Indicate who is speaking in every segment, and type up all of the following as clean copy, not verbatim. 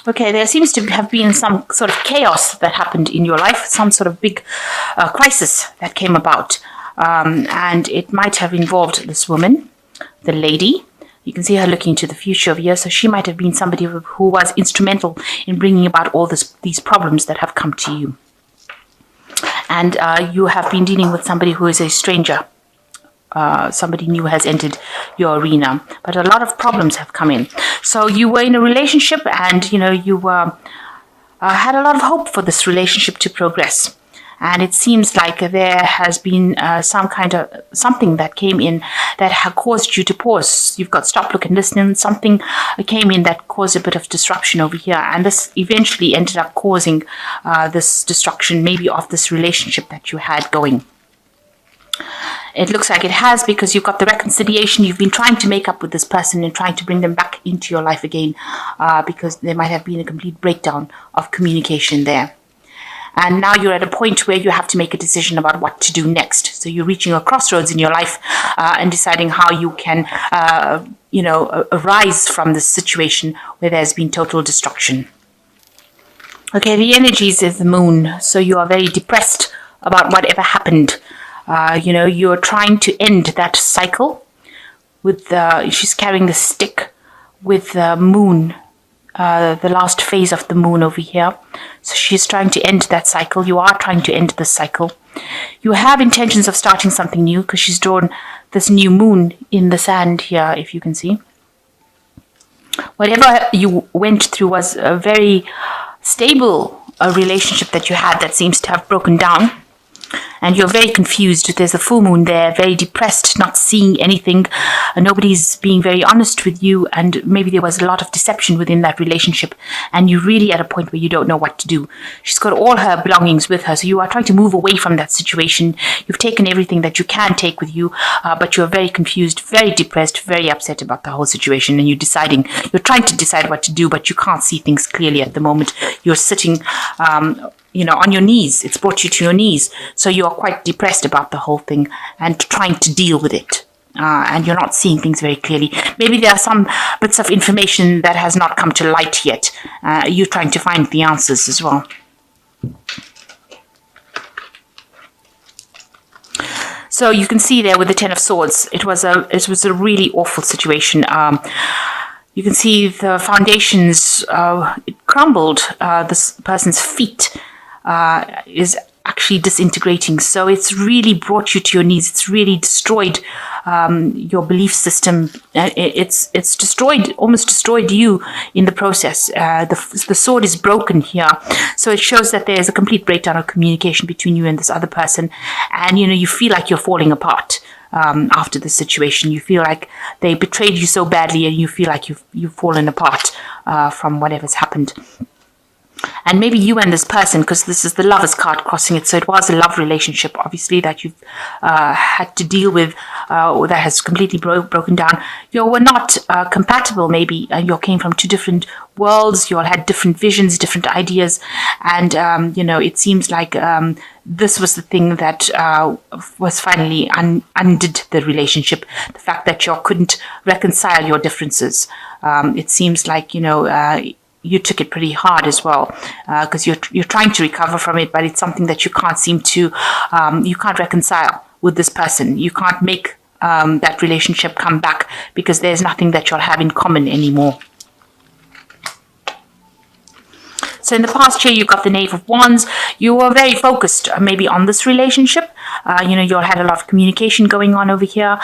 Speaker 1: Okay, there seems to have been some sort of chaos that happened in your life, some sort of big crisis that came about. And it might have involved this woman, the lady. You can see her looking to the future over here. So she might have been somebody who was instrumental in bringing about all these problems that have come to you. And you have been dealing with somebody who is a stranger. Somebody new has entered your arena, but a lot of problems have come in. So you were in a relationship, and you had a lot of hope for this relationship to progress. And it seems like there has been some kind of something that came in that had caused you to pause. You've got stop, look, and listen. Something came in that caused a bit of disruption over here, and this eventually ended up causing this destruction, maybe of this relationship that you had going. It looks like it has, because you've got the reconciliation. You've been trying to make up with this person and trying to bring them back into your life again, because there might have been a complete breakdown of communication there. And now you're at a point where you have to make a decision about what to do next. So you're reaching a crossroads in your life and deciding how you can, arise from this situation where there's been total destruction. Okay, the energies is the moon. So you are very depressed about whatever happened. You're trying to end that cycle with she's carrying the stick with the moon, the last phase of the moon over here. So she's trying to end that cycle. You are trying to end the cycle. You have intentions of starting something new, because she's drawn this new moon in the sand here, if you can see. Whatever you went through was a very stable relationship that you had that seems to have broken down. And you're very confused. There's a full moon there, very depressed, not seeing anything. Nobody's being very honest with you, and maybe there was a lot of deception within that relationship, and you're really at a point where you don't know what to do. She's got all her belongings with her, so you are trying to move away from that situation. You've taken everything that you can take with you, but you're very confused, very depressed, very upset about the whole situation, and you're trying to decide what to do, but you can't see things clearly at the moment. You're sitting on your knees. It's brought you to your knees. So you are quite depressed about the whole thing and trying to deal with it. And you're not seeing things very clearly. Maybe there are some bits of information that has not come to light yet. You're trying to find the answers as well. So you can see there with the Ten of Swords, it was a really awful situation. You can see the foundations, it crumbled. This person's feet is actually disintegrating. So it's really brought you to your knees. It's really destroyed your belief system. It's almost destroyed you in the process. The sword is broken here. So it shows that there's a complete breakdown of communication between you and this other person. And, you feel like you're falling apart. After the situation, you feel like they betrayed you so badly, and you feel like you've fallen apart from whatever's happened. And maybe you and this person, because this is the Lovers card crossing it, so it was a love relationship, obviously, that you've had to deal with, or that has completely broken down. You were not compatible, maybe. You came from two different worlds. You all had different visions, different ideas, and it seems like this was the thing that was finally undid the relationship. The fact that you couldn't reconcile your differences. It seems like you took it pretty hard as well, because you're trying to recover from it, but it's something that you can't seem to, you can't reconcile with this person. You can't make that relationship come back, because there's nothing that you'll have in common anymore. So in the past year, you got the Knave of Wands. You were very focused maybe on this relationship. You all had a lot of communication going on over here.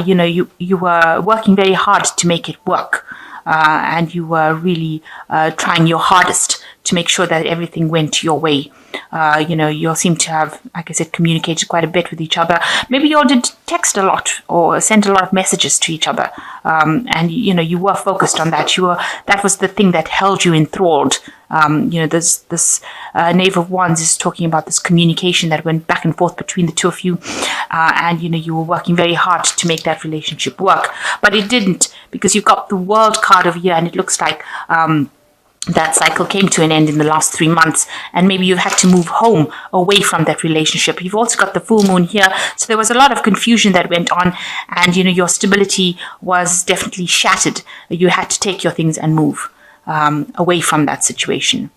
Speaker 1: You were working very hard to make it work. And you were really trying your hardest to make sure that everything went your way. You all seem to have, like I said, communicated quite a bit with each other. Maybe you all did text a lot or sent a lot of messages to each other. And you were focused on that. That was the thing that held you enthralled. This Knave of Wands is talking about this communication that went back and forth between the two of you. And you were working very hard to make that relationship work. But it didn't, because you've got the World card over here, and it looks like that cycle came to an end in the last 3 months, and maybe you've had to move home away from that relationship. You've also got the full moon here, so there was a lot of confusion that went on, and your stability was definitely shattered. You had to take your things and move. away from that situation.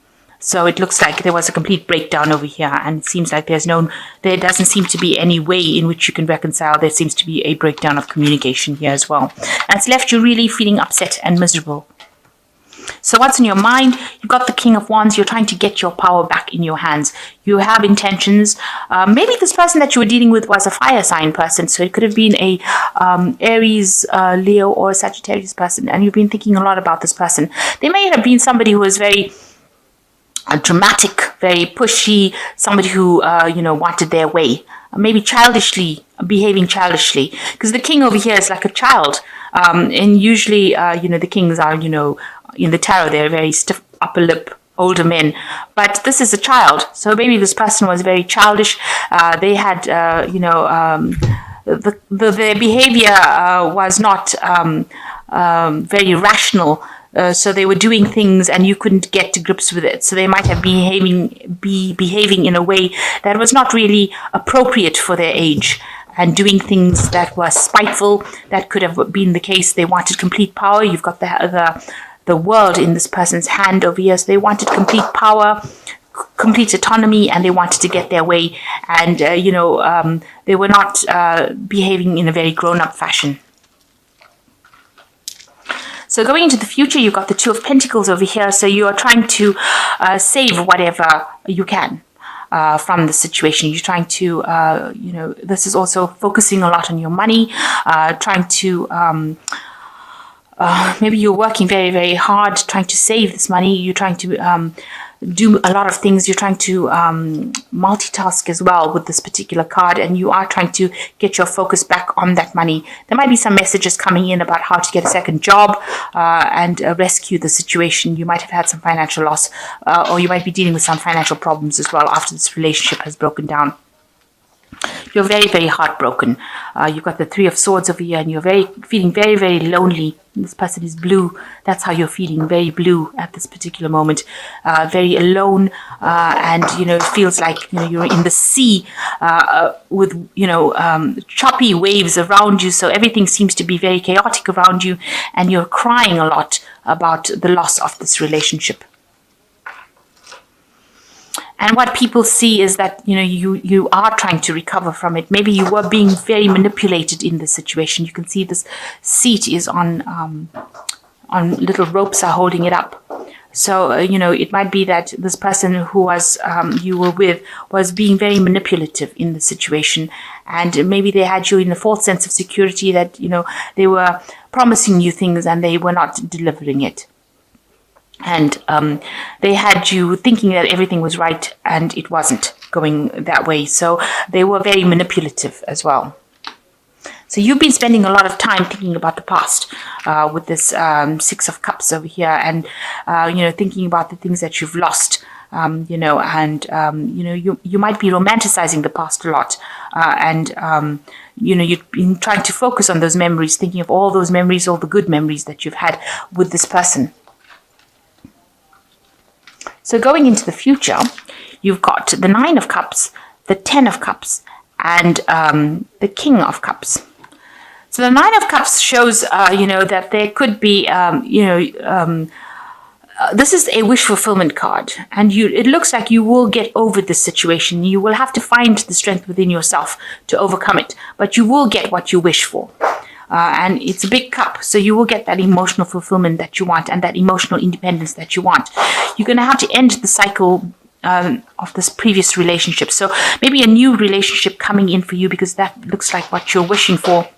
Speaker 1: So it looks like there was a complete breakdown over here, and it seems like there doesn't seem to be any way in which you can reconcile. There seems to be a breakdown of communication here as well. And it's left you really feeling upset and miserable. So what's in your mind? You've got the King of Wands. You're trying to get your power back in your hands. You have intentions. Maybe this person that you were dealing with was a fire sign person. So it could have been a Aries, Leo, or Sagittarius person. And you've been thinking a lot about this person. They may have been somebody who was very dramatic, very pushy, somebody who, wanted their way. Maybe behaving childishly. Because the king over here is like a child. And usually, the kings are, in the tarot, they're very stiff upper lip, older men. But this is a child. So maybe this person was very childish. They had, their behavior was not very rational. So they were doing things and you couldn't get to grips with it. So they might have be behaving in a way that was not really appropriate for their age, and doing things that were spiteful. That could have been the case. They wanted complete power. You've got the world in this person's hand over here. So they wanted complete power, complete autonomy, and they wanted to get their way. And, they were not behaving in a very grown-up fashion. So going into the future, you've got the Two of Pentacles over here. So you are trying to save whatever you can from the situation. You're trying to, this is also focusing a lot on your money, trying to, maybe you're working very, very hard trying to save this money. You're trying to do a lot of things. You're trying to multitask as well with this particular card, and you are trying to get your focus back on that money. There might be some messages coming in about how to get a second job and rescue the situation. You might have had some financial loss, or you might be dealing with some financial problems as well after this relationship has broken down. You're very, very heartbroken. You've got the Three of Swords over here, and you're feeling very, very lonely. This person is blue. That's how you're feeling, very blue at this particular moment. Very alone, and, it feels like, you're in the sea with, choppy waves around you. So everything seems to be very chaotic around you, and you're crying a lot about the loss of this relationship. And what people see is that, you are trying to recover from it. Maybe you were being very manipulated in this situation. You can see this seat is on little ropes are holding it up. So, it might be that this person who was you were with was being very manipulative in the situation. And maybe they had you in a false sense of security that, they were promising you things and they were not delivering it. And they had you thinking that everything was right, and it wasn't going that way. So they were very manipulative as well. So you've been spending a lot of time thinking about the past with this Six of Cups over here, and thinking about the things that you've lost. You might be romanticizing the past a lot, and you've been trying to focus on those memories, thinking of all those memories, all the good memories that you've had with this person. So going into the future, you've got the Nine of Cups, the Ten of Cups, and the King of Cups. So the Nine of Cups shows, that there could be, this is a wish fulfillment card, and it looks like you will get over this situation. You will have to find the strength within yourself to overcome it, but you will get what you wish for. And it's a big cup, so you will get that emotional fulfillment that you want and that emotional independence that you want. You're going to have to end the cycle of this previous relationship. So maybe a new relationship coming in for you, because that looks like what you're wishing for.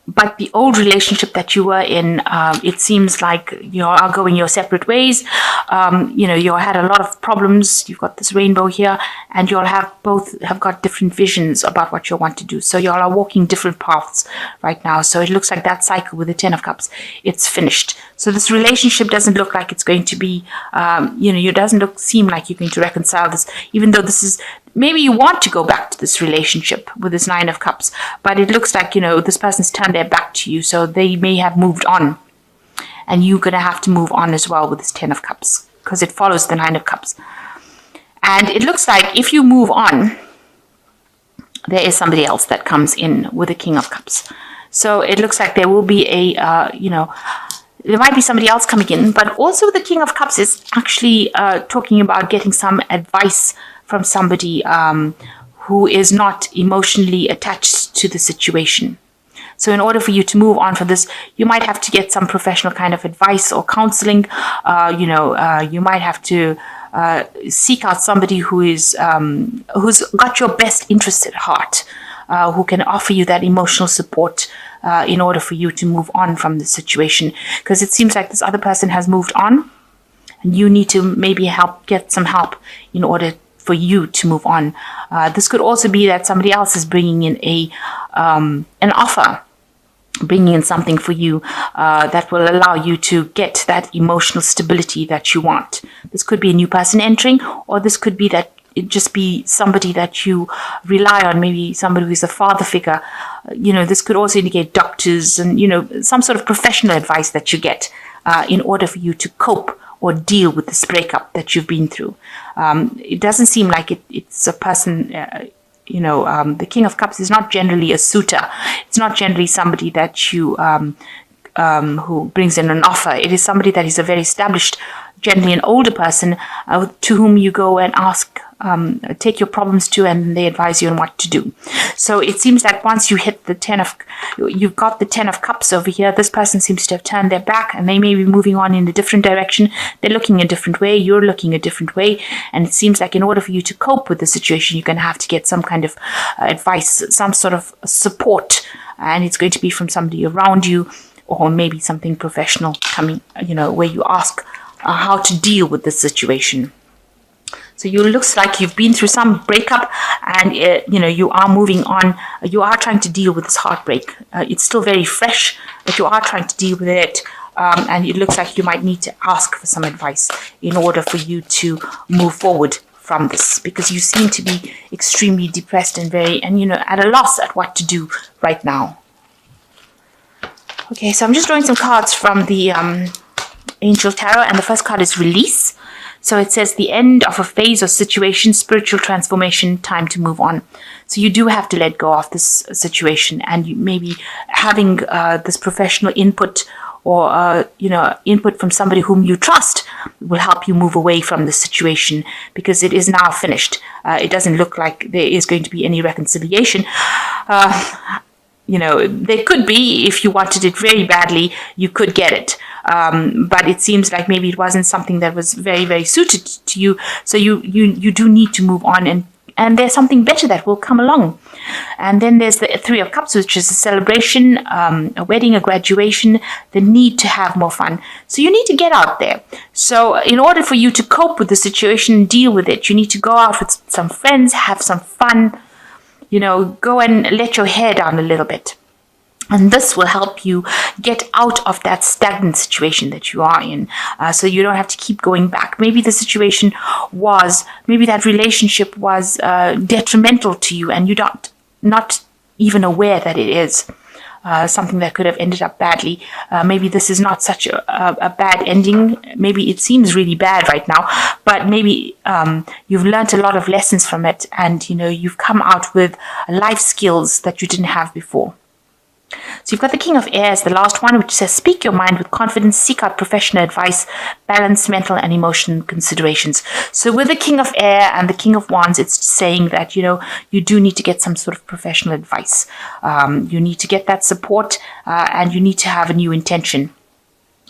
Speaker 1: But the old relationship that you were in, it seems like you are going your separate ways. You had a lot of problems. You've got this rainbow here, and you all both have got different visions about what you want to do. So you all are walking different paths right now. So it looks like that cycle with the Ten of Cups, it's finished. So this relationship doesn't look like it's going to be, it doesn't seem like you're going to reconcile this, even though this is, maybe you want to go back to this relationship with this Nine of Cups, but it looks like, this person's turned their back to you, so they may have moved on. And you're going to have to move on as well with this Ten of Cups, because it follows the Nine of Cups. And it looks like if you move on, there is somebody else that comes in with the King of Cups. So it looks like there will be there might be somebody else coming in, but also the King of Cups is actually talking about getting some advice from somebody who is not emotionally attached to the situation. So in order for you to move on from this, you might have to get some professional kind of advice or counseling. You might have to seek out somebody who's got your best interests at heart, who can offer you that emotional support in order for you to move on from the situation. Because it seems like this other person has moved on, and you need to maybe get some help in order for you to move on. This could also be that somebody else is bringing in an offer, bringing in something for you that will allow you to get that emotional stability that you want. This could be a new person entering, or this could be that it just be somebody that you rely on, maybe somebody who's a father figure. This could also indicate doctors and, some sort of professional advice that you get in order for you to cope or deal with this breakup that you've been through. It doesn't seem like it's a person, the King of Cups is not generally a suitor. It's not generally somebody that you, who brings in an offer. It is somebody that is a very established, generally an older person to whom you go and ask, take your problems to, and they advise you on what to do. So it seems like once you hit you've got the 10 of Cups over here, this person seems to have turned their back and they may be moving on in a different direction. They're looking a different way, you're looking a different way, and it seems like in order for you to cope with the situation, you're going to have to get some kind of advice, some sort of support, and it's going to be from somebody around you, or maybe something professional coming, where you ask how to deal with the situation. So you looks like you've been through some breakup, and you are moving on. You are trying to deal with this heartbreak. It's still very fresh, but you are trying to deal with it. And it looks like you might need to ask for some advice in order for you to move forward from this, because you seem to be extremely depressed and at a loss at what to do right now. Okay, so I'm just drawing some cards from the Angel Tarot, and the first card is Release. So it says the end of a phase or situation, spiritual transformation, time to move on. So you do have to let go of this situation, and you maybe having this professional input or input from somebody whom you trust will help you move away from the situation, because it is now finished. It doesn't look like there is going to be any reconciliation. There could be, if you wanted it very badly, you could get it. But it seems like maybe it wasn't something that was very, very suited to you. So you do need to move on, and there's something better that will come along. And then there's the Three of Cups, which is a celebration, a wedding, a graduation, the need to have more fun. So you need to get out there. So in order for you to cope with the situation, deal with it, you need to go out with some friends, have some fun, go and let your hair down a little bit. And this will help you get out of that stagnant situation that you are in, so you don't have to keep going back. Maybe the situation maybe that relationship was detrimental to you, and you're not even aware that it is something that could have ended up badly. Maybe this is not such a bad ending. Maybe it seems really bad right now, but maybe you've learned a lot of lessons from it, and you've come out with life skills that you didn't have before. So you've got the King of Air as the last one, which says, speak your mind with confidence, seek out professional advice, balance mental and emotional considerations. So with the King of Air and the King of Wands, it's saying that, you do need to get some sort of professional advice. You need to get that support, and you need to have a new intention.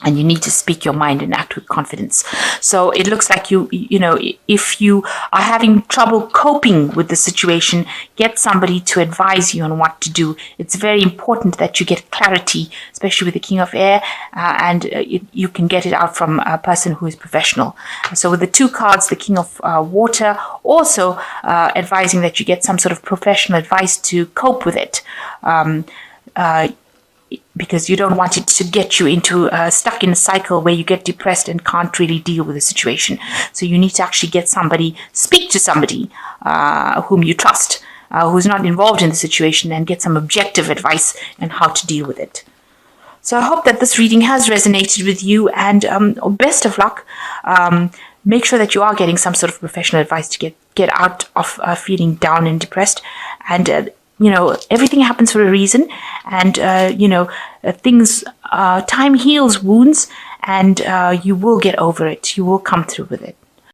Speaker 1: And you need to speak your mind and act with confidence. So it looks like if you are having trouble coping with the situation, get somebody to advise you on what to do. It's very important that you get clarity, especially with the King of Air, and you can get it out from a person who is professional. So with the two cards, the King of Water, also advising that you get some sort of professional advice to cope with it. Because you don't want it to get you into stuck in a cycle where you get depressed and can't really deal with the situation. So you need to actually speak to somebody whom you trust, who's not involved in the situation, and get some objective advice on how to deal with it. So I hope that this reading has resonated with you, and best of luck. Make sure that you are getting some sort of professional advice to get out of feeling down and depressed. And everything happens for a reason, and time heals wounds, and you will get over it. You will come through with it.